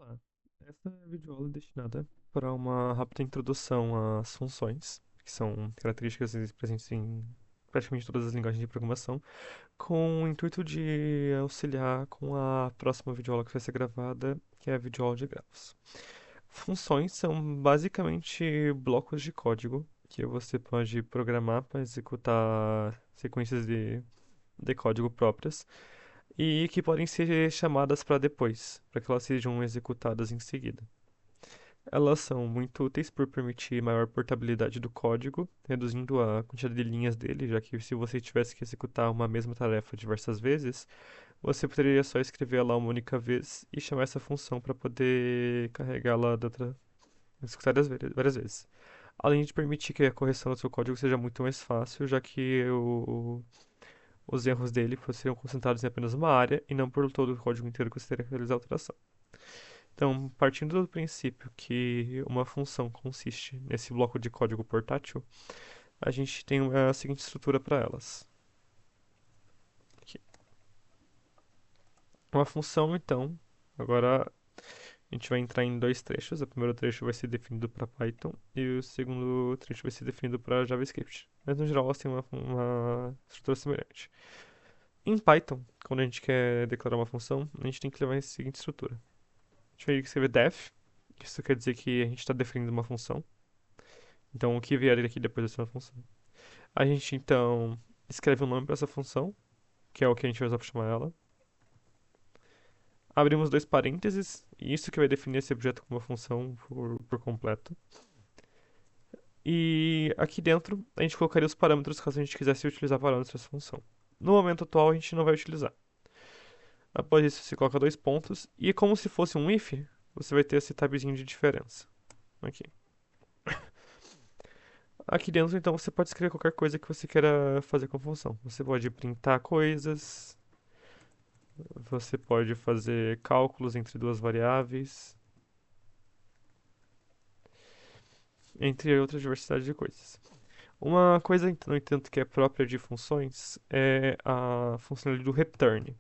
Olá, essa videoaula é destinada para uma rápida introdução às funções, que são características presentes em praticamente todas as linguagens de programação, com o intuito de auxiliar com a próxima videoaula que vai ser gravada, que é a videoaula de grafos. Funções são basicamente blocos de código que você pode programar para executar sequências de código próprias e que podem ser chamadas para depois, para que elas sejam executadas em seguida. Elas são muito úteis por permitir maior portabilidade do código, reduzindo a quantidade de linhas dele, já que se você tivesse que executar uma mesma tarefa diversas vezes, você poderia só escrever ela uma única vez e chamar essa função para poder carregá-la executar várias vezes. Além de permitir que a correção do seu código seja muito mais fácil, já que os erros dele seriam concentrados em apenas uma área e não por todo o código inteiro que você teria que realizar a alteração. Então, partindo do princípio que uma função consiste nesse bloco de código portátil, a gente tem a seguinte estrutura para elas. Aqui. Uma função, então, agora a gente vai entrar em dois trechos. O primeiro trecho vai ser definido para Python e o segundo trecho vai ser definido para JavaScript. Mas, no geral, elas têm uma estrutura semelhante. Em Python, quando a gente quer declarar uma função, a gente tem que levar a seguinte estrutura. A gente vai escrever def, isso quer dizer que a gente está definindo uma função. Então, o que vier aqui depois dessa função. A gente, então, escreve um nome para essa função, que é o que a gente vai usar para chamar ela. Abrimos dois parênteses, e isso que vai definir esse objeto como uma função por completo. E aqui dentro, a gente colocaria os parâmetros caso a gente quisesse utilizar parâmetros dessa função. No momento atual, a gente não vai utilizar. Após isso, você coloca dois pontos, e como se fosse um if, você vai ter esse tabzinho de diferença. Aqui. Aqui dentro, então, você pode escrever qualquer coisa que você queira fazer com a função. Você pode printar coisas, você pode fazer cálculos entre duas variáveis, entre outras diversidade de coisas. Uma coisa, no entanto, que é própria de funções é a funcionalidade do return.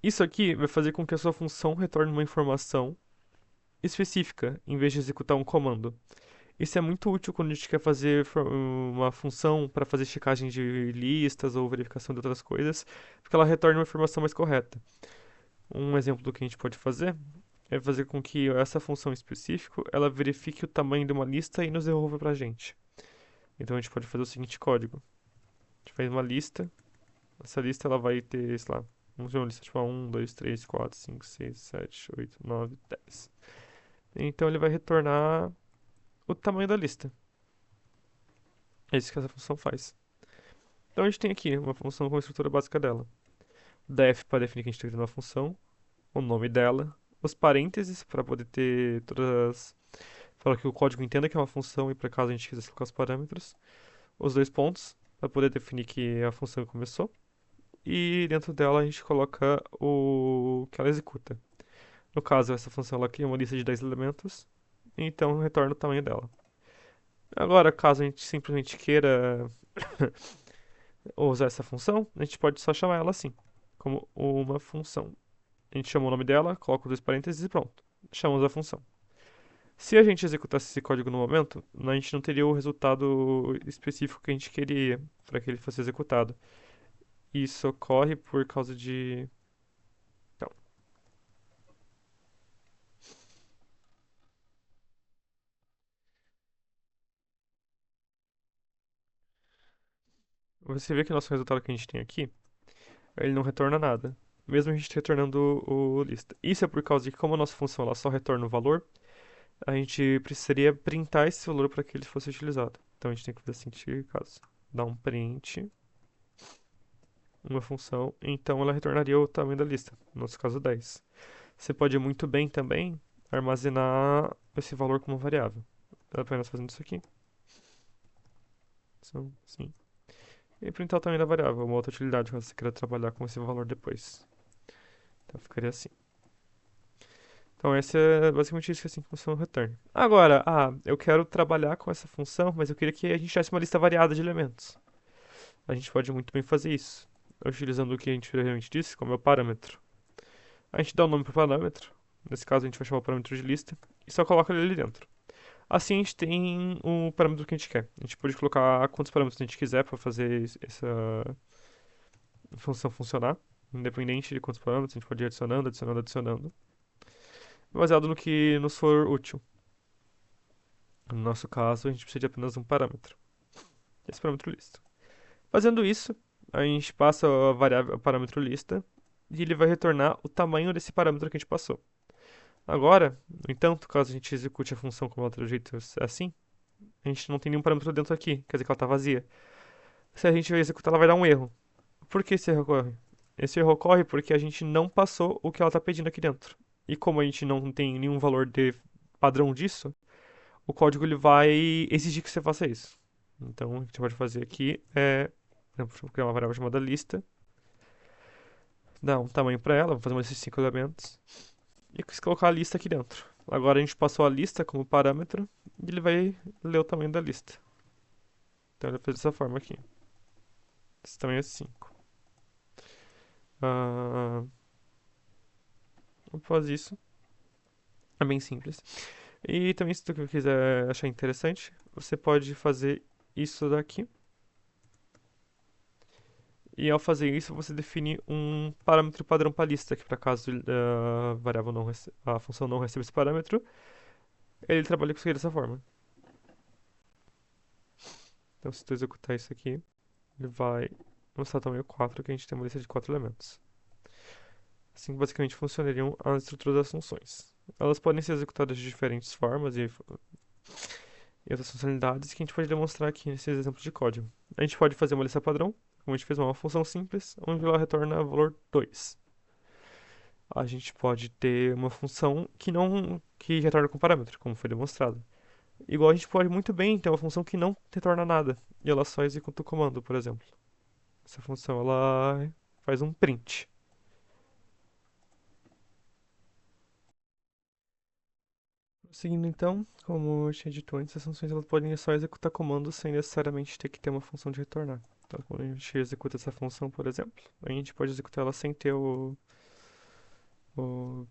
Isso aqui vai fazer com que a sua função retorne uma informação específica, em vez de executar um comando. Isso é muito útil quando a gente quer fazer uma função para fazer checagem de listas ou verificação de outras coisas, porque ela retorna uma informação mais correta. Um exemplo do que a gente pode fazer é fazer com que essa função em específico ela verifique o tamanho de uma lista e nos devolva para a gente. Então a gente pode fazer o seguinte código: a gente faz uma lista, essa lista ela vai ter, sei lá, vamos ver uma lista tipo 1, 2, 3, 4, 5, 6, 7, 8, 9, 10. Então ele vai retornar o tamanho da lista. É isso que essa função faz. Então a gente tem aqui uma função com a estrutura básica dela. Def para definir que a gente está criando uma função, o nome dela, os parênteses para poder ter todas para que o código entenda que é uma função e para caso a gente quisesse colocar os parâmetros, os dois pontos para poder definir que a função começou e dentro dela a gente coloca o que ela executa. No caso, essa função ela cria uma lista de 10 elementos, então retorna o tamanho dela. Agora, caso a gente simplesmente queira usar essa função, a gente pode só chamar ela assim, como uma função. A gente chama o nome dela, coloca os dois parênteses e pronto. Chamamos a função. Se a gente executasse esse código no momento, a gente não teria o resultado específico que a gente queria para que ele fosse executado. Isso ocorre por causa de. Então, você vê que o nosso resultado que a gente tem aqui, ele não retorna nada. Mesmo a gente retornando o lista. Isso é por causa de que, como a nossa função ela só retorna o valor, a gente precisaria printar esse valor para que ele fosse utilizado. Então a gente tem que fazer o seguinte caso: dar um print, uma função, então ela retornaria o tamanho da lista, no nosso caso 10. Você pode muito bem também armazenar esse valor como variável. Apenas fazendo isso aqui. Assim. E printar o tamanho da variável, uma outra utilidade caso você queira trabalhar com esse valor depois. Então ficaria assim. Então esse é basicamente isso que assim funciona o return. Agora, eu quero trabalhar com essa função, mas eu queria que a gente tivesse uma lista variada de elementos. A gente pode muito bem fazer isso, utilizando o que a gente previamente disse, como é o parâmetro. A gente dá um nome para o parâmetro, Nesse caso, a gente vai chamar o parâmetro de lista e só coloca ele ali dentro. Assim, a gente tem o parâmetro que a gente quer. A gente pode colocar quantos parâmetros a gente quiser para fazer essa função funcionar, independente de quantos parâmetros, a gente pode ir adicionando, adicionando, adicionando, baseado no que nos for útil. No nosso caso, a gente precisa de apenas um parâmetro. Esse parâmetro lista. Fazendo isso, a gente passa a variável, o parâmetro lista e ele vai retornar o tamanho desse parâmetro que a gente passou. Agora, no entanto, caso a gente execute a função como outro jeito assim, a gente não tem nenhum parâmetro dentro aqui, quer dizer que ela está vazia. Se a gente executar, ela vai dar um erro. Por que esse erro ocorre? Esse erro ocorre porque a gente não passou o que ela está pedindo aqui dentro. E como a gente não tem nenhum valor de padrão disso, o código ele vai exigir que você faça isso. Então, o que a gente pode fazer aqui é, por exemplo, criar uma variável chamada lista, dar um tamanho para ela, vou fazer esses 5 elementos, e colocar a lista aqui dentro. Agora a gente passou a lista como parâmetro, e ele vai ler o tamanho da lista. Então ele vai fazer dessa forma aqui. Esse tamanho é 5. Após isso, é bem simples. E também, se tu quiser achar interessante, você pode fazer isso daqui. E ao fazer isso, você define um parâmetro padrão para a lista, que para caso a variável não a função não receba esse parâmetro, ele trabalha com isso dessa forma. Então, se tu executar isso aqui, ele vai mostrar o tamanho 4, que a gente tem uma lista de 4 elementos. Assim, basicamente, funcionariam as estruturas das funções. Elas podem ser executadas de diferentes formas e outras funcionalidades que a gente pode demonstrar aqui nesse exemplo de código. A gente pode fazer uma lista padrão, como a gente fez uma função simples, onde ela retorna valor 2. A gente pode ter uma função que retorna com parâmetro, como foi demonstrado. Igual a gente pode muito bem ter uma função que não retorna nada, e ela só executa o comando, por exemplo. Essa função ela faz um print. Seguindo então, como eu tinha dito antes, as funções elas podem só executar comandos sem necessariamente ter que ter uma função de retornar. Então, quando a gente executa essa função, por exemplo, a gente pode executar ela sem ter o, o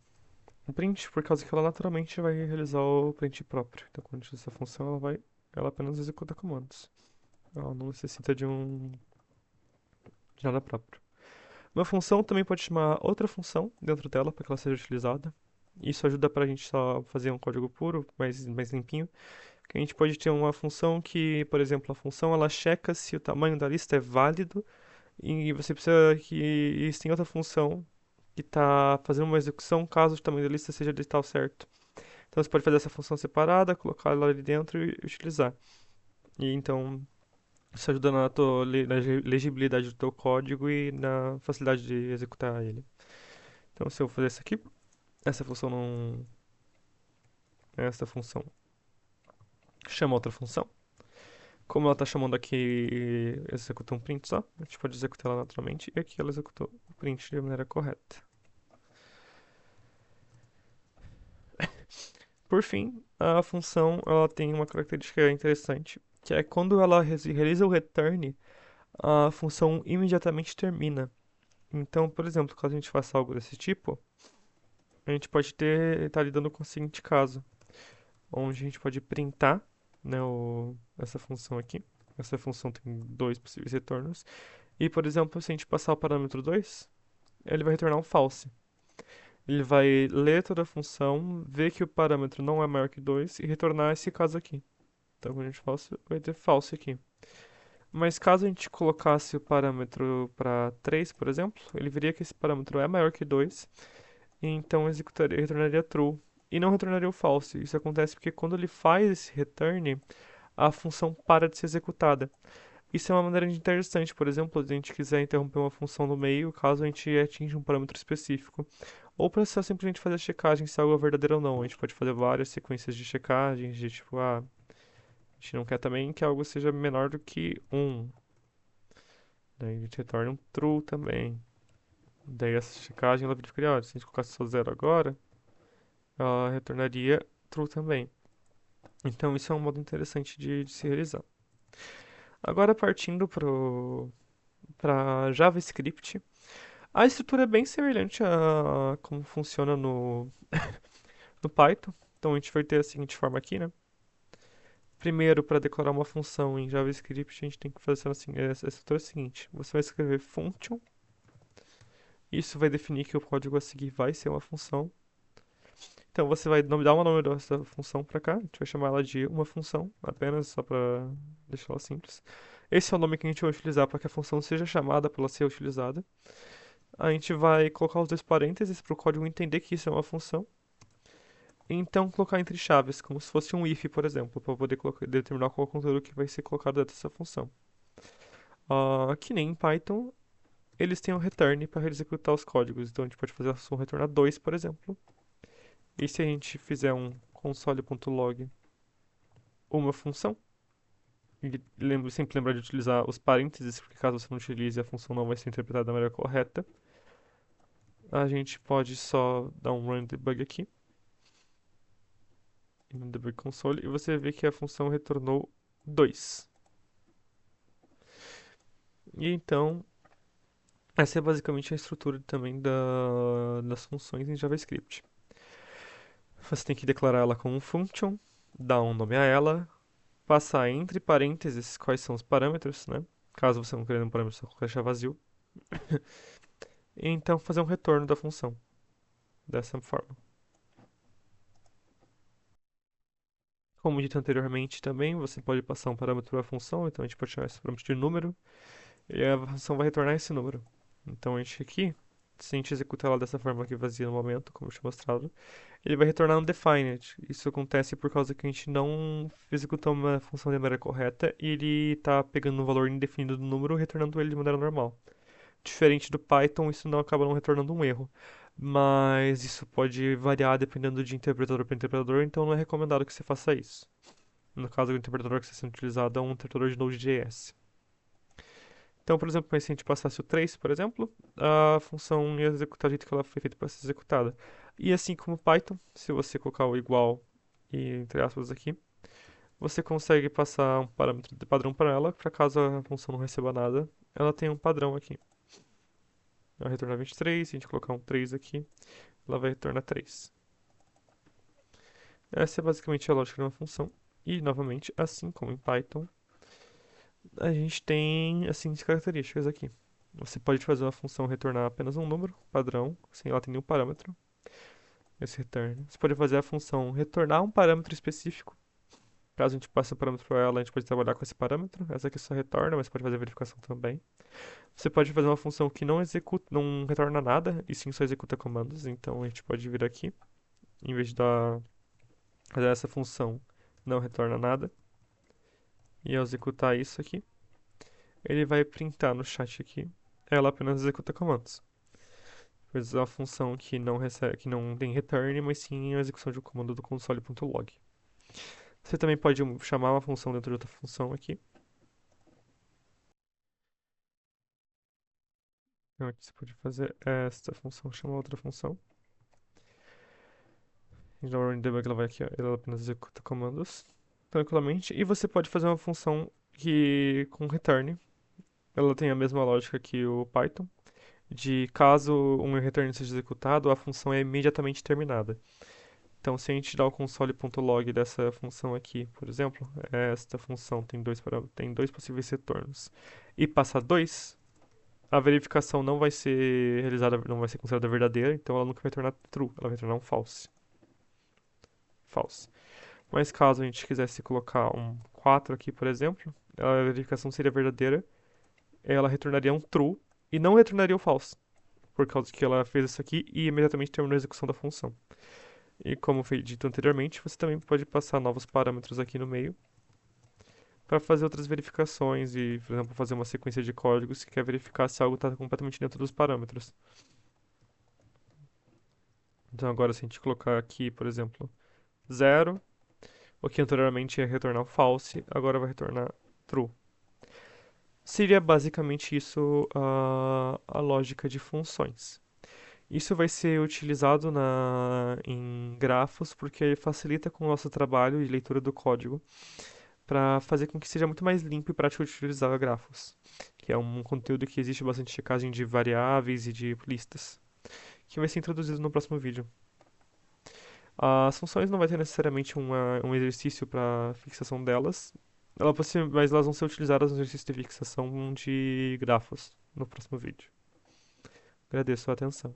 print, por causa que ela naturalmente vai realizar o print próprio. Então, quando a gente usa essa função, ela apenas executa comandos. Ela não necessita de nada próprio. Uma função também pode chamar outra função dentro dela para que ela seja utilizada. Isso ajuda para a gente só fazer um código puro, mais limpinho. Que a gente pode ter uma função que, por exemplo, a função ela checa se o tamanho da lista é válido e você precisa que existem outra função que está fazendo uma execução caso o tamanho da lista seja de tal certo. Então você pode fazer essa função separada, colocar ela ali dentro e utilizar. E então isso ajuda na legibilidade do teu código e na facilidade de executar ele. Então se eu fazer isso aqui, essa função não. Essa função chama outra função. Como ela está chamando aqui, executa um print só, a gente pode executar ela naturalmente e aqui ela executou o print de maneira correta. Por fim, a função ela tem uma característica interessante, que é quando ela realiza o return, a função imediatamente termina. Então, por exemplo, caso a gente faça algo desse tipo, a gente pode estar lidando com o seguinte caso, onde a gente pode printar, né, essa função aqui. Essa função tem dois possíveis retornos. E, por exemplo, se a gente passar o parâmetro 2, ele vai retornar um false. Ele vai ler toda a função, ver que o parâmetro não é maior que 2 e retornar esse caso aqui. Então, quando a gente false, vai ter false aqui. Mas caso a gente colocasse o parâmetro para 3, por exemplo, ele veria que esse parâmetro é maior que 2, e então retornaria true e não retornaria o false. Isso acontece porque quando ele faz esse return, a função para de ser executada. Isso é uma maneira interessante, por exemplo, se a gente quiser interromper uma função no meio, caso a gente atinja um parâmetro específico. Ou para só simplesmente fazer a checagem se algo é verdadeiro ou não. A gente pode fazer várias sequências de checagens, de tipo, a gente não quer também que algo seja menor do que 1. Daí a gente retorna um true também. Daí essa checagem ela verificaria, se a gente colocasse só 0 agora, ela retornaria true também. Então isso é um modo interessante de se realizar. Agora partindo para JavaScript, A estrutura é bem semelhante a como funciona no Python. Então a gente vai ter a seguinte forma aqui, né? Primeiro, para declarar uma função em JavaScript, a gente tem que fazer assim, essa estrutura seguinte. Você vai escrever function. Isso vai definir que o código a seguir vai ser uma função. Então você vai dar um nome dessa função para cá. A gente vai chamar ela de uma função, apenas só para deixar ela simples. Esse é o nome que a gente vai utilizar para que a função seja chamada para ela ser utilizada. A gente vai colocar os dois parênteses para o código entender que isso é uma função. E então colocar entre chaves, como se fosse um if, por exemplo, para poder determinar qual é o conteúdo que vai ser colocado dentro dessa função. Que nem em Python, eles têm um return para executar os códigos. Então a gente pode fazer a função retornar 2, por exemplo. E se a gente fizer um console.log uma função, e sempre lembrar de utilizar os parênteses, porque caso você não utilize, a função não vai ser interpretada da maneira correta. A gente pode só dar um run debug aqui, no debug console, e você vê que a função retornou 2. E então, essa é basicamente a estrutura também das funções em JavaScript. Você tem que declarar ela como um function, dar um nome a ela, passar entre parênteses quais são os parâmetros, né? Caso você não queira um parâmetro, só deixar vazio. E então fazer um retorno da função dessa forma. Como dito anteriormente também, você pode passar um parâmetro à função, então a gente pode chamar esse parâmetro de número, e a função vai retornar esse número. Então a gente aqui, se a gente executar ela dessa forma aqui vazia no momento, como eu tinha mostrado, ele vai retornar undefined. Isso acontece por causa que a gente não executou uma função de maneira correta e ele está pegando um valor indefinido do número e retornando ele de maneira normal. Diferente do Python, isso não acaba não retornando um erro. Mas isso pode variar dependendo de interpretador para interpretador, então não é recomendado que você faça isso. No caso, o interpretador que está sendo utilizado é um interpretador de Node.js. Então, por exemplo, se a gente passasse o 3, por exemplo, a função ia executar do jeito que ela foi feita para ser executada. E assim como o Python, se você colocar o igual e entre aspas aqui, você consegue passar um parâmetro de padrão para ela, para caso a função não receba nada, ela tem um padrão aqui. Ela vai retornar 23, se a gente colocar um 3 aqui, ela vai retornar 3. Essa é basicamente a lógica de uma função. E, novamente, assim como em Python, a gente tem as seguintes características aqui. Você pode fazer uma função retornar apenas um número padrão, sem ela ter nenhum parâmetro. Esse return. Você pode fazer a função retornar um parâmetro específico. Caso a gente passe o parâmetro para ela, a gente pode trabalhar com esse parâmetro. Essa aqui só retorna, mas pode fazer a verificação também. Você pode fazer uma função que não executa, não retorna nada, e sim só executa comandos. Então a gente pode vir aqui, em vez de fazer essa função não retorna nada, e ao executar isso aqui, ele vai printar no chat aqui, ela apenas executa comandos. Pois é uma função que não recebe, que não tem return, mas sim a execução de um comando do console.log. Você também pode chamar uma função dentro de outra função aqui. Então aqui você pode fazer esta função chamar outra função. Então, debug ela vai aqui, ó, ela apenas executa comandos tranquilamente. E você pode fazer uma função que com return, ela tem a mesma lógica que o Python, de caso um return seja executado, a função é imediatamente terminada. Então, se a gente dá o console.log dessa função aqui, por exemplo, esta função tem dois possíveis retornos, e passa 2, a verificação não vai ser realizada, não vai ser considerada verdadeira, então ela nunca vai retornar true, ela vai retornar um false. False. Mas caso a gente quisesse colocar um 4 aqui, por exemplo, a verificação seria verdadeira, ela retornaria um true e não retornaria o false, por causa que ela fez isso aqui e imediatamente terminou a execução da função. E como foi dito anteriormente, você também pode passar novos parâmetros aqui no meio para fazer outras verificações e, por exemplo, fazer uma sequência de códigos que quer verificar se algo está completamente dentro dos parâmetros. Então agora se a gente colocar aqui, por exemplo, 0, o que anteriormente ia retornar false, agora vai retornar true. Seria basicamente isso a lógica de funções. Isso vai ser utilizado em grafos porque facilita com o nosso trabalho de leitura do código para fazer com que seja muito mais limpo e prático de utilizar grafos. que é um conteúdo que existe bastante checagem de variáveis e de listas, que vai ser introduzido no próximo vídeo. As funções não vai ter necessariamente um exercício para fixação delas, mas elas vão ser utilizadas no exercício de fixação de grafos no próximo vídeo. Agradeço a atenção.